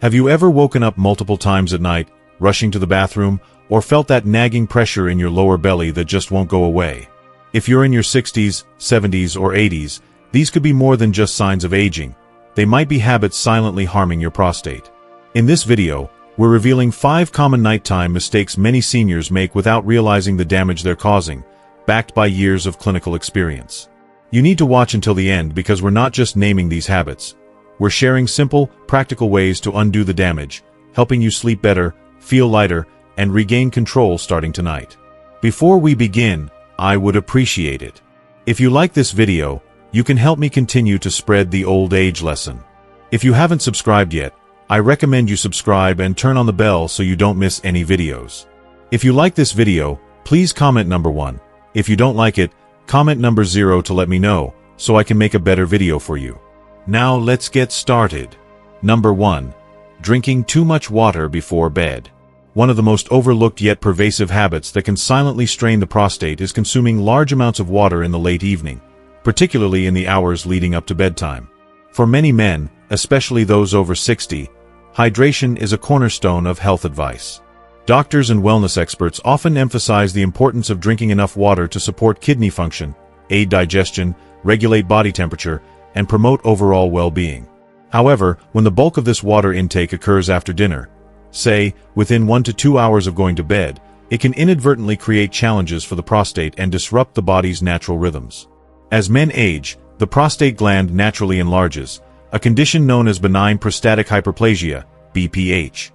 Have you ever woken up multiple times at night, rushing to the bathroom, or felt that nagging pressure in your lower belly that just won't go away? If you're in your 60s, 70s, or 80s, these could be more than just signs of aging. They might be habits silently harming your prostate. In this video, we're revealing 5 common nighttime mistakes many seniors make without realizing the damage they're causing, backed by years of clinical experience. You need to watch until the end because we're not just naming these habits. We're sharing simple, practical ways to undo the damage, helping you sleep better, feel lighter, and regain control starting tonight. Before we begin, I would appreciate it if you like this video. You can help me continue to spread the old age lesson. If you haven't subscribed yet, I recommend you subscribe and turn on the bell so you don't miss any videos. If you like this video, please comment number 1. If you don't like it, comment number 0 to let me know, so I can make a better video for you. Now let's get started. Number 1. Drinking too much water before bed. One of the most overlooked yet pervasive habits that can silently strain the prostate is consuming large amounts of water in the late evening, particularly in the hours leading up to bedtime. For many men, especially those over 60, hydration is a cornerstone of health advice. Doctors and wellness experts often emphasize the importance of drinking enough water to support kidney function, aid digestion, regulate body temperature, and promote overall well-being. However, when the bulk of this water intake occurs after dinner, say, within 1 to 2 hours of going to bed, it can inadvertently create challenges for the prostate and disrupt the body's natural rhythms. As men age, the prostate gland naturally enlarges, a condition known as benign prostatic hyperplasia, BPH.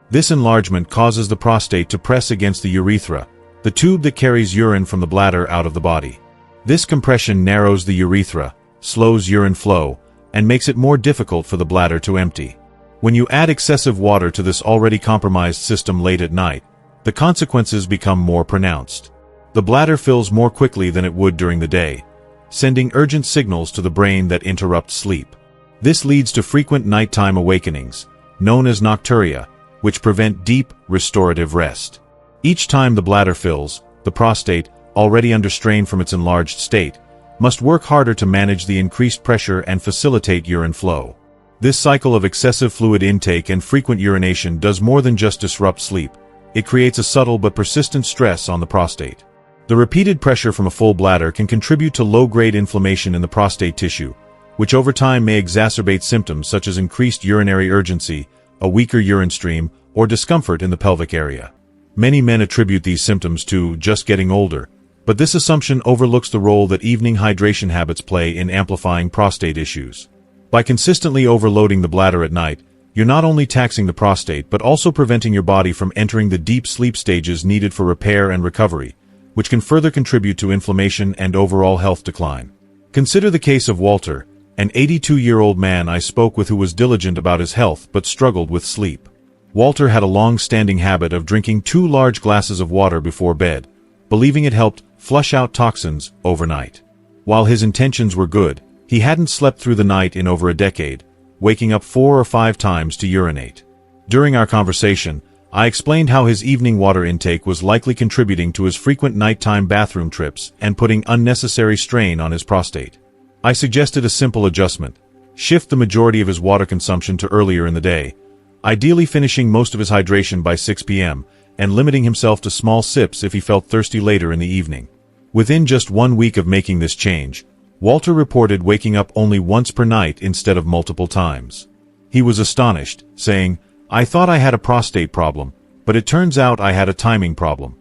This enlargement causes the prostate to press against the urethra, the tube that carries urine from the bladder out of the body. This compression narrows the urethra, slows urine flow, and makes it more difficult for the bladder to empty. When you add excessive water to this already compromised system late at night, the consequences become more pronounced. The bladder fills more quickly than it would during the day, sending urgent signals to the brain that interrupt sleep. This leads to frequent nighttime awakenings, known as nocturia, which prevent deep, restorative rest. Each time the bladder fills, the prostate, already under strain from its enlarged state, must work harder to manage the increased pressure and facilitate urine flow. This cycle of excessive fluid intake and frequent urination does more than just disrupt sleep. It creates a subtle but persistent stress on the prostate. The repeated pressure from a full bladder can contribute to low-grade inflammation in the prostate tissue, which over time may exacerbate symptoms such as increased urinary urgency, a weaker urine stream, or discomfort in the pelvic area. Many men attribute these symptoms to just getting older, but this assumption overlooks the role that evening hydration habits play in amplifying prostate issues. By consistently overloading the bladder at night, you're not only taxing the prostate but also preventing your body from entering the deep sleep stages needed for repair and recovery, which can further contribute to inflammation and overall health decline. Consider the case of Walter, an 82-year-old man I spoke with who was diligent about his health but struggled with sleep. Walter had a long-standing habit of drinking 2 large glasses of water before bed, believing it helped flush out toxins overnight. While his intentions were good, he hadn't slept through the night in over a decade, waking up 4 or 5 times to urinate. During our conversation, I explained how his evening water intake was likely contributing to his frequent nighttime bathroom trips and putting unnecessary strain on his prostate. I suggested a simple adjustment: shift the majority of his water consumption to earlier in the day, ideally finishing most of his hydration by 6 p.m., and limiting himself to small sips if he felt thirsty later in the evening. Within just 1 week of making this change, Walter reported waking up only once per night instead of multiple times. He was astonished, saying, "I thought I had a prostate problem, but it turns out I had a timing problem."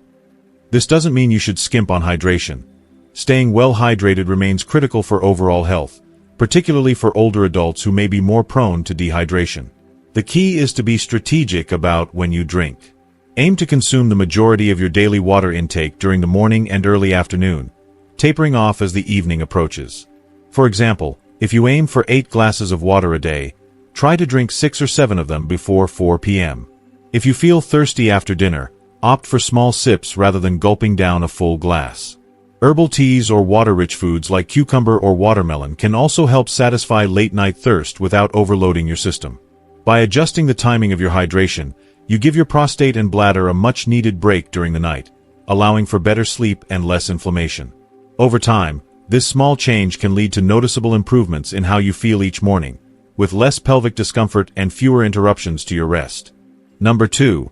This doesn't mean you should skimp on hydration. Staying well hydrated remains critical for overall health, particularly for older adults who may be more prone to dehydration. The key is to be strategic about when you drink. Aim to consume the majority of your daily water intake during the morning and early afternoon, tapering off as the evening approaches. For example, if you aim for 8 glasses of water a day, try to drink 6 or 7 of them before 4 p.m. If you feel thirsty after dinner, opt for small sips rather than gulping down a full glass. Herbal teas or water-rich foods like cucumber or watermelon can also help satisfy late-night thirst without overloading your system. By adjusting the timing of your hydration, you give your prostate and bladder a much-needed break during the night, allowing for better sleep and less inflammation. Over time, this small change can lead to noticeable improvements in how you feel each morning, with less pelvic discomfort and fewer interruptions to your rest. Number 2.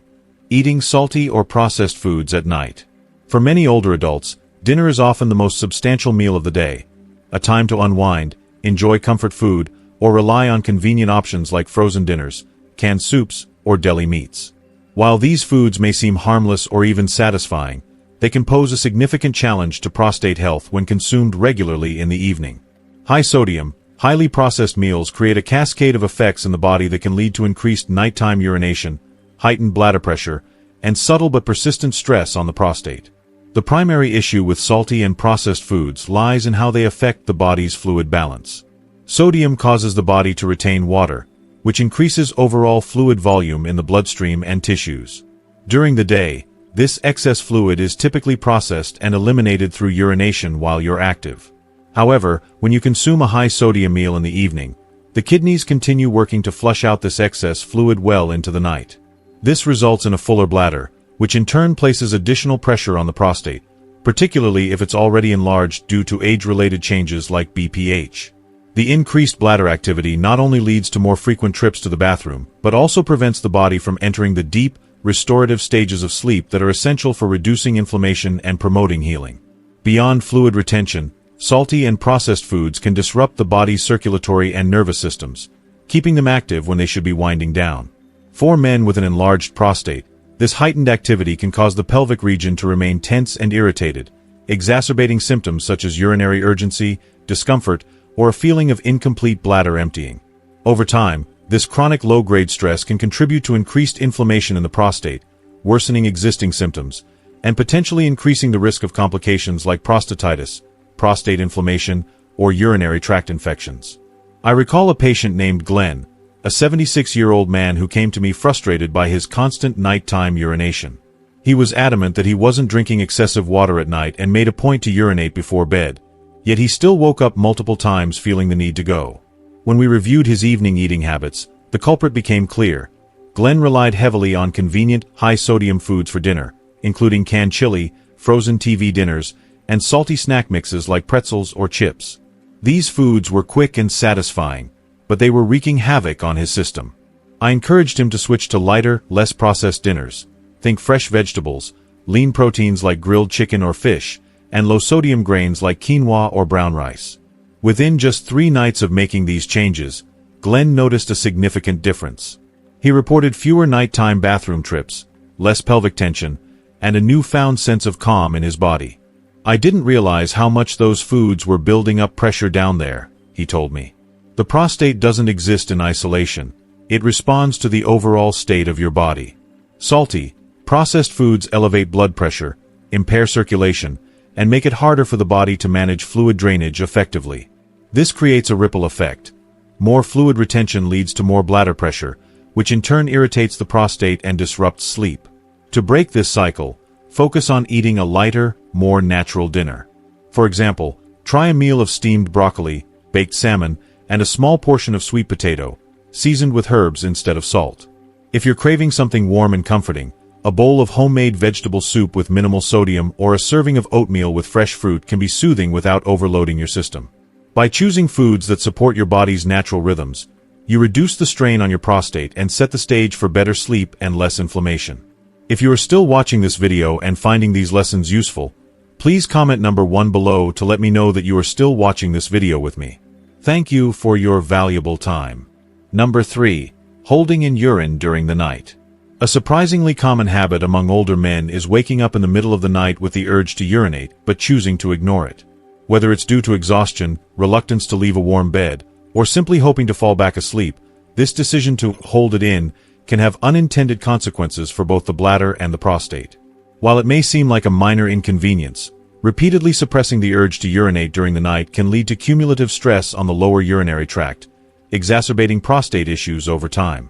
Eating salty or processed foods at night. For many older adults, dinner is often the most substantial meal of the day, a time to unwind, enjoy comfort food, or rely on convenient options like frozen dinners, canned soups, or deli meats. While these foods may seem harmless or even satisfying, they can pose a significant challenge to prostate health when consumed regularly in the evening. High sodium, highly processed meals create a cascade of effects in the body that can lead to increased nighttime urination, heightened bladder pressure, and subtle but persistent stress on the prostate. The primary issue with salty and processed foods lies in how they affect the body's fluid balance. Sodium causes the body to retain water, which increases overall fluid volume in the bloodstream and tissues. During the day, this excess fluid is typically processed and eliminated through urination while you're active. However, when you consume a high-sodium meal in the evening, the kidneys continue working to flush out this excess fluid well into the night. This results in a fuller bladder, which in turn places additional pressure on the prostate, particularly if it's already enlarged due to age-related changes like BPH. The increased bladder activity not only leads to more frequent trips to the bathroom, but also prevents the body from entering the deep, restorative stages of sleep that are essential for reducing inflammation and promoting healing. Beyond fluid retention, salty and processed foods can disrupt the body's circulatory and nervous systems, keeping them active when they should be winding down. For men with an enlarged prostate, this heightened activity can cause the pelvic region to remain tense and irritated, exacerbating symptoms such as urinary urgency, discomfort, or a feeling of incomplete bladder emptying. Over time, this chronic low-grade stress can contribute to increased inflammation in the prostate, worsening existing symptoms, and potentially increasing the risk of complications like prostatitis, prostate inflammation, or urinary tract infections. I recall a patient named Glenn, a 76-year-old man who came to me frustrated by his constant nighttime urination. He was adamant that he wasn't drinking excessive water at night and made a point to urinate before bed, yet he still woke up multiple times feeling the need to go. When we reviewed his evening eating habits, the culprit became clear. Glenn relied heavily on convenient, high-sodium foods for dinner, including canned chili, frozen TV dinners, and salty snack mixes like pretzels or chips. These foods were quick and satisfying, but they were wreaking havoc on his system. I encouraged him to switch to lighter, less processed dinners. Think fresh vegetables, lean proteins like grilled chicken or fish, and low-sodium grains like quinoa or brown rice. Within just 3 nights of making these changes, Glenn noticed a significant difference. He reported fewer nighttime bathroom trips, less pelvic tension, and a newfound sense of calm in his body. I didn't realize how much those foods were building up pressure down there, he told me. The prostate doesn't exist in isolation. It responds to the overall state of your body. Salty, processed foods elevate blood pressure, impair circulation, and make it harder for the body to manage fluid drainage effectively. This creates a ripple effect. More fluid retention leads to more bladder pressure, which in turn irritates the prostate and disrupts sleep. To break this cycle, focus on eating a lighter, more natural dinner. For example, try a meal of steamed broccoli, baked salmon, and a small portion of sweet potato, seasoned with herbs instead of salt. If you're craving something warm and comforting, a bowl of homemade vegetable soup with minimal sodium or a serving of oatmeal with fresh fruit can be soothing without overloading your system. By choosing foods that support your body's natural rhythms, you reduce the strain on your prostate and set the stage for better sleep and less inflammation. If you are still watching this video and finding these lessons useful, please comment number 1 below to let me know that you are still watching this video with me. Thank you for your valuable time. Number 3. Holding in urine during the night. A surprisingly common habit among older men is waking up in the middle of the night with the urge to urinate, but choosing to ignore it. Whether it's due to exhaustion, reluctance to leave a warm bed, or simply hoping to fall back asleep, this decision to hold it in can have unintended consequences for both the bladder and the prostate. While it may seem like a minor inconvenience, repeatedly suppressing the urge to urinate during the night can lead to cumulative stress on the lower urinary tract, exacerbating prostate issues over time.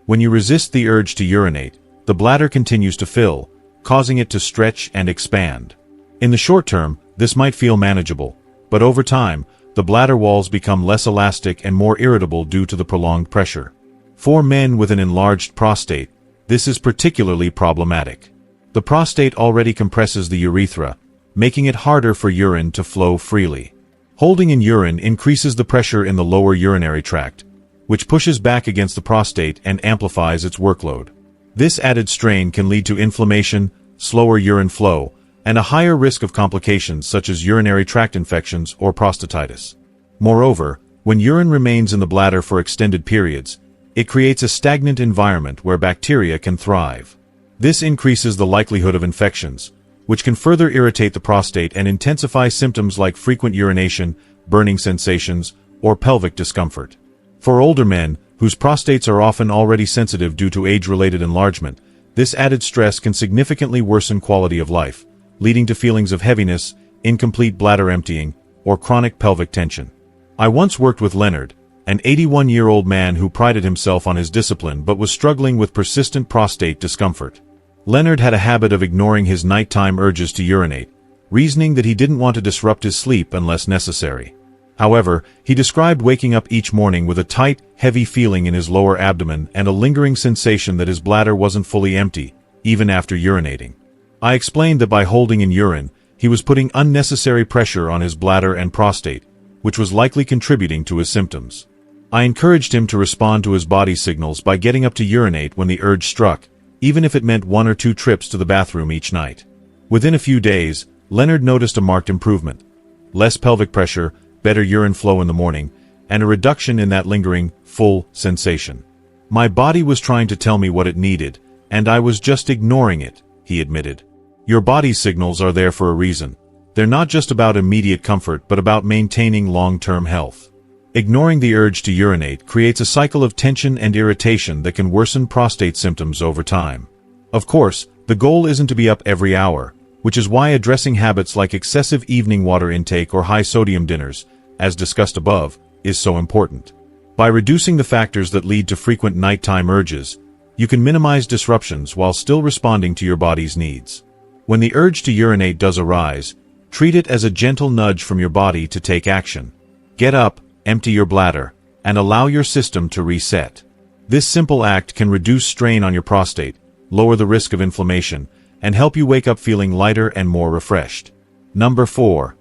When you resist the urge to urinate, the bladder continues to fill, causing it to stretch and expand. In the short term, this might feel manageable, but over time, the bladder walls become less elastic and more irritable due to the prolonged pressure. For men with an enlarged prostate, this is particularly problematic. The prostate already compresses the urethra, making it harder for urine to flow freely. Holding in urine increases the pressure in the lower urinary tract, which pushes back against the prostate and amplifies its workload. This added strain can lead to inflammation, slower urine flow, and a higher risk of complications such as urinary tract infections or prostatitis. Moreover, when urine remains in the bladder for extended periods, it creates a stagnant environment where bacteria can thrive. This increases the likelihood of infections, which can further irritate the prostate and intensify symptoms like frequent urination, burning sensations, or pelvic discomfort. For older men, whose prostates are often already sensitive due to age-related enlargement, this added stress can significantly worsen quality of life, leading to feelings of heaviness, incomplete bladder emptying, or chronic pelvic tension. I once worked with Leonard, an 81-year-old man who prided himself on his discipline but was struggling with persistent prostate discomfort. Leonard had a habit of ignoring his nighttime urges to urinate, reasoning that he didn't want to disrupt his sleep unless necessary. However, he described waking up each morning with a tight, heavy feeling in his lower abdomen and a lingering sensation that his bladder wasn't fully empty, even after urinating. I explained that by holding in urine, he was putting unnecessary pressure on his bladder and prostate, which was likely contributing to his symptoms. I encouraged him to respond to his body's signals by getting up to urinate when the urge struck, even if it meant 1 or 2 trips to the bathroom each night. Within a few days, Leonard noticed a marked improvement. Less pelvic pressure, better urine flow in the morning, and a reduction in that lingering, full sensation. My body was trying to tell me what it needed, and I was just ignoring it, he admitted. Your body's signals are there for a reason. They're not just about immediate comfort but about maintaining long-term health. Ignoring the urge to urinate creates a cycle of tension and irritation that can worsen prostate symptoms over time. Of course, the goal isn't to be up every hour, which is why addressing habits like excessive evening water intake or high-sodium dinners, as discussed above, is so important. By reducing the factors that lead to frequent nighttime urges, you can minimize disruptions while still responding to your body's needs. When the urge to urinate does arise, treat it as a gentle nudge from your body to take action. Get up, empty your bladder, and allow your system to reset. This simple act can reduce strain on your prostate, lower the risk of inflammation, and help you wake up feeling lighter and more refreshed. Number 4.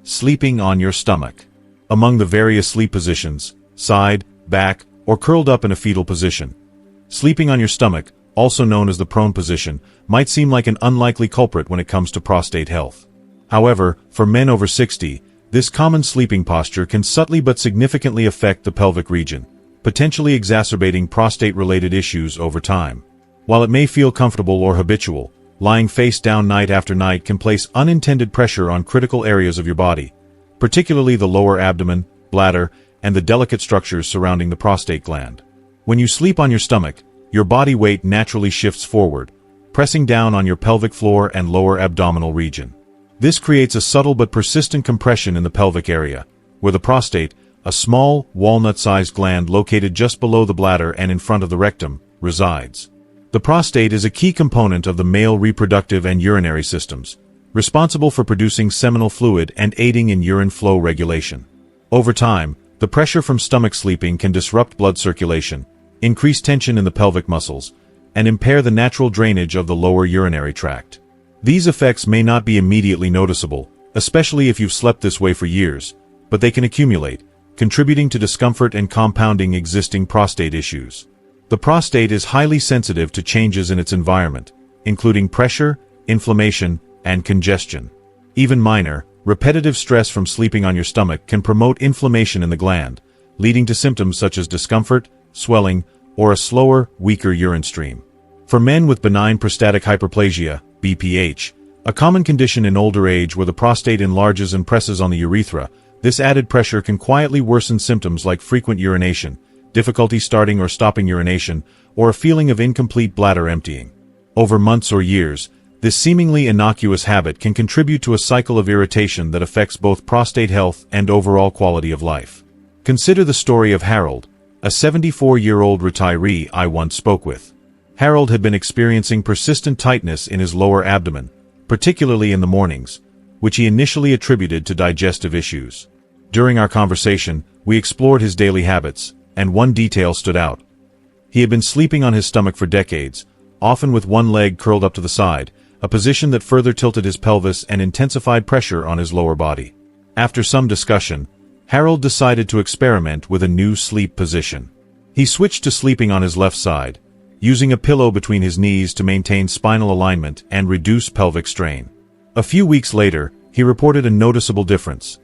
Sleeping on your stomach. Among the various sleep positions, side, back, or curled up in a fetal position, sleeping on your stomach, also known as the prone position, might seem like an unlikely culprit when it comes to prostate health. However, for men over 60, this common sleeping posture can subtly but significantly affect the pelvic region, potentially exacerbating prostate-related issues over time. While it may feel comfortable or habitual, lying face down night after night can place unintended pressure on critical areas of your body, particularly the lower abdomen, bladder, and the delicate structures surrounding the prostate gland. When you sleep on your stomach, your body weight naturally shifts forward, pressing down on your pelvic floor and lower abdominal region. This creates a subtle but persistent compression in the pelvic area, where the prostate, a small, walnut-sized gland located just below the bladder and in front of the rectum, resides. The prostate is a key component of the male reproductive and urinary systems, responsible for producing seminal fluid and aiding in urine flow regulation. Over time, the pressure from stomach sleeping can disrupt blood circulation, increase tension in the pelvic muscles, and impair the natural drainage of the lower urinary tract. These effects may not be immediately noticeable, especially if you've slept this way for years, but they can accumulate, contributing to discomfort and compounding existing prostate issues. The prostate is highly sensitive to changes in its environment, including pressure, inflammation, and congestion. Even minor, repetitive stress from sleeping on your stomach can promote inflammation in the gland, leading to symptoms such as discomfort, swelling, or a slower, weaker urine stream. For men with benign prostatic hyperplasia, BPH, a common condition in older age where the prostate enlarges and presses on the urethra, this added pressure can quietly worsen symptoms like frequent urination, difficulty starting or stopping urination, or a feeling of incomplete bladder emptying. Over months or years, this seemingly innocuous habit can contribute to a cycle of irritation that affects both prostate health and overall quality of life. Consider the story of Harold, a 74-year-old retiree I once spoke with. Harold had been experiencing persistent tightness in his lower abdomen, particularly in the mornings, which he initially attributed to digestive issues. During our conversation, we explored his daily habits, and one detail stood out. He had been sleeping on his stomach for decades, often with one leg curled up to the side, a position that further tilted his pelvis and intensified pressure on his lower body. After some discussion, Harold decided to experiment with a new sleep position. He switched to sleeping on his left side, using a pillow between his knees to maintain spinal alignment and reduce pelvic strain. A few weeks later, he reported a noticeable difference.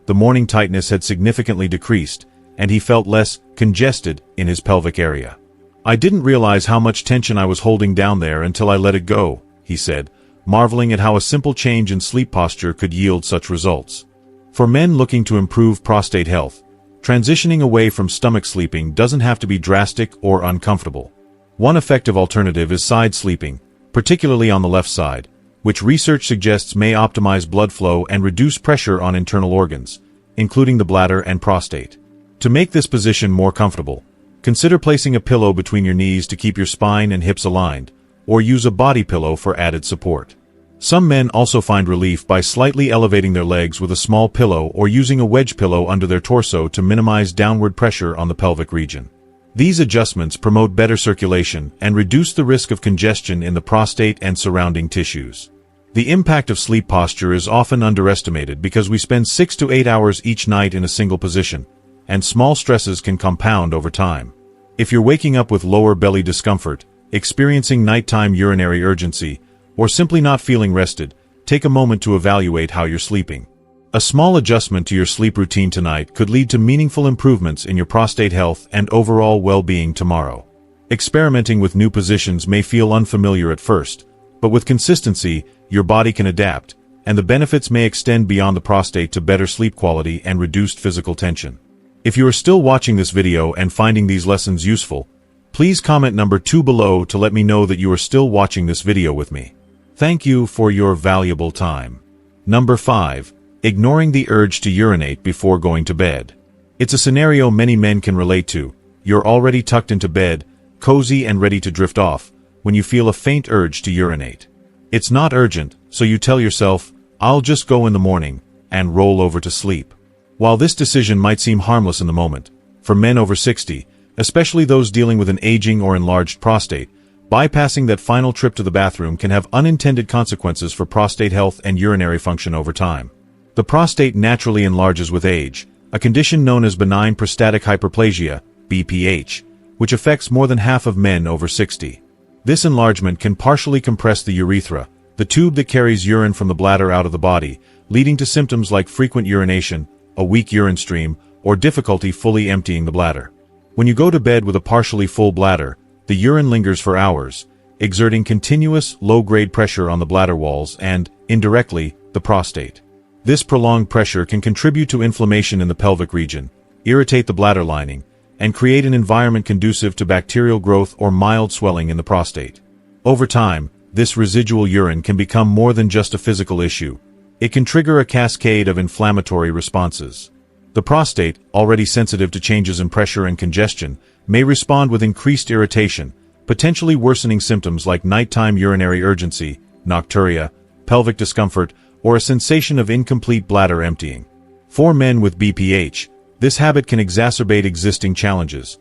The morning tightness had significantly decreased, and he felt less congested in his pelvic area. "I didn't realize how much tension I was holding down there until I let it go," he said, marveling at how a simple change in sleep posture could yield such results. For men looking to improve prostate health, transitioning away from stomach sleeping doesn't have to be drastic or uncomfortable. One effective alternative is side sleeping, particularly on the left side, which research suggests may optimize blood flow and reduce pressure on internal organs, including the bladder and prostate. To make this position more comfortable, consider placing a pillow between your knees to keep your spine and hips aligned, or use a body pillow for added support. Some men also find relief by slightly elevating their legs with a small pillow or using a wedge pillow under their torso to minimize downward pressure on the pelvic region. These adjustments promote better circulation and reduce the risk of congestion in the prostate and surrounding tissues. The impact of sleep posture is often underestimated because we spend 6 to 8 hours each night in a single position, and small stresses can compound over time. If you're waking up with lower belly discomfort, experiencing nighttime urinary urgency, or simply not feeling rested, take a moment to evaluate how you're sleeping. A small adjustment to your sleep routine tonight could lead to meaningful improvements in your prostate health and overall well-being tomorrow. Experimenting with new positions may feel unfamiliar at first, but with consistency, your body can adapt, and the benefits may extend beyond the prostate to better sleep quality and reduced physical tension. If you are still watching this video and finding these lessons useful, please comment number 2 below to let me know that you are still watching this video with me. Thank you for your valuable time. Number 5. Ignoring the urge to urinate before going to bed. It's a scenario many men can relate to. You're already tucked into bed, cozy and ready to drift off, when you feel a faint urge to urinate. It's not urgent, so you tell yourself, "I'll just go in the morning," and roll over to sleep. While this decision might seem harmless in the moment, for men over 60, especially those dealing with an aging or enlarged prostate, bypassing that final trip to the bathroom can have unintended consequences for prostate health and urinary function over time. The prostate naturally enlarges with age, a condition known as benign prostatic hyperplasia, BPH, which affects more than half of men over 60. This enlargement can partially compress the urethra, the tube that carries urine from the bladder out of the body, leading to symptoms like frequent urination, a weak urine stream, or difficulty fully emptying the bladder. When you go to bed with a partially full bladder, the urine lingers for hours, exerting continuous, low-grade pressure on the bladder walls and, indirectly, the prostate. This prolonged pressure can contribute to inflammation in the pelvic region, irritate the bladder lining, and create an environment conducive to bacterial growth or mild swelling in the prostate. Over time, this residual urine can become more than just a physical issue. It can trigger a cascade of inflammatory responses. The prostate, already sensitive to changes in pressure and congestion, may respond with increased irritation, potentially worsening symptoms like nighttime urinary urgency, nocturia, pelvic discomfort, or a sensation of incomplete bladder emptying. For men with BPH, this habit can exacerbate existing challenges,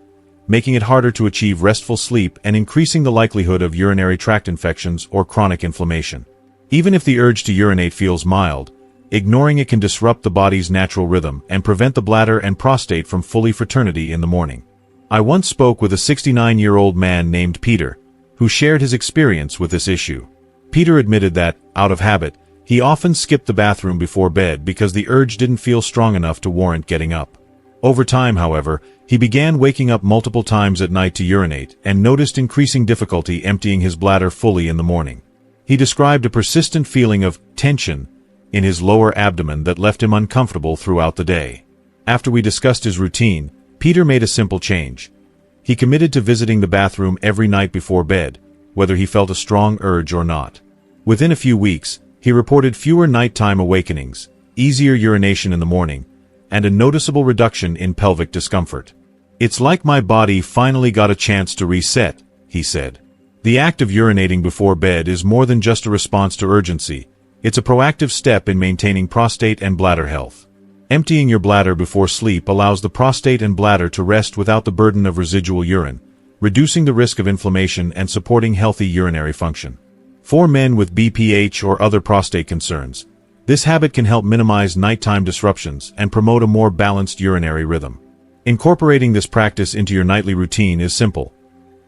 making it harder to achieve restful sleep and increasing the likelihood of urinary tract infections or chronic inflammation. Even if the urge to urinate feels mild, ignoring it can disrupt the body's natural rhythm and prevent the bladder and prostate from fully fraternity in the morning. I once spoke with a 69-year-old man named Peter, who shared his experience with this issue. Peter admitted that, out of habit, he often skipped the bathroom before bed because the urge didn't feel strong enough to warrant getting up. Over time, however, he began waking up multiple times at night to urinate and noticed increasing difficulty emptying his bladder fully in the morning. He described a persistent feeling of tension in his lower abdomen that left him uncomfortable throughout the day. After we discussed his routine, Peter made a simple change. He committed to visiting the bathroom every night before bed, whether he felt a strong urge or not. Within a few weeks, he reported fewer nighttime awakenings, easier urination in the morning, and a noticeable reduction in pelvic discomfort. "It's like my body finally got a chance to reset," he said. The act of urinating before bed is more than just a response to urgency. It's a proactive step in maintaining prostate and bladder health. Emptying your bladder before sleep allows the prostate and bladder to rest without the burden of residual urine, reducing the risk of inflammation and supporting healthy urinary function. For men with BPH or other prostate concerns, this habit can help minimize nighttime disruptions and promote a more balanced urinary rhythm. Incorporating this practice into your nightly routine is simple.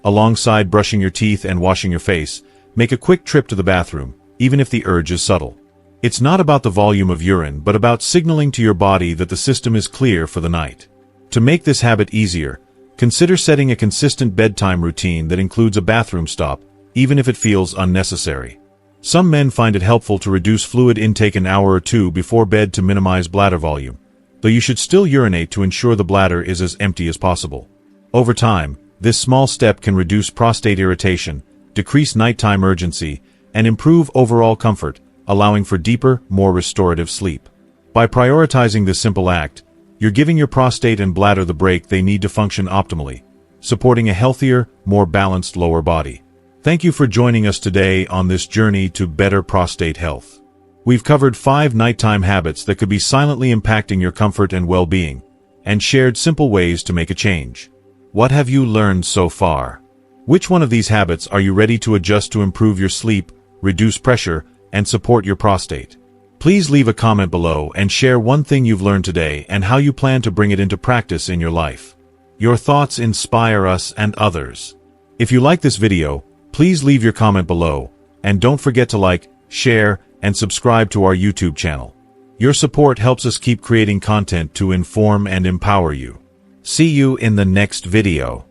Alongside brushing your teeth and washing your face, make a quick trip to the bathroom, even if the urge is subtle. It's not about the volume of urine, but about signaling to your body that the system is clear for the night. To make this habit easier, consider setting a consistent bedtime routine that includes a bathroom stop, even if it feels unnecessary. Some men find it helpful to reduce fluid intake an hour or two before bed to minimize bladder volume, though you should still urinate to ensure the bladder is as empty as possible. Over time, this small step can reduce prostate irritation, decrease nighttime urgency, and improve overall comfort, allowing for deeper, more restorative sleep. By prioritizing this simple act, you're giving your prostate and bladder the break they need to function optimally, supporting a healthier, more balanced lower body. Thank you for joining us today on this journey to better prostate health. We've covered 5 nighttime habits that could be silently impacting your comfort and well-being, and shared simple ways to make a change. What have you learned so far? Which one of these habits are you ready to adjust to improve your sleep, reduce pressure, and support your prostate? Please leave a comment below and share one thing you've learned today and how you plan to bring it into practice in your life. Your thoughts inspire us and others. If you like this video, please leave your comment below, and don't forget to like, share, and subscribe to our YouTube channel. Your support helps us keep creating content to inform and empower you. See you in the next video.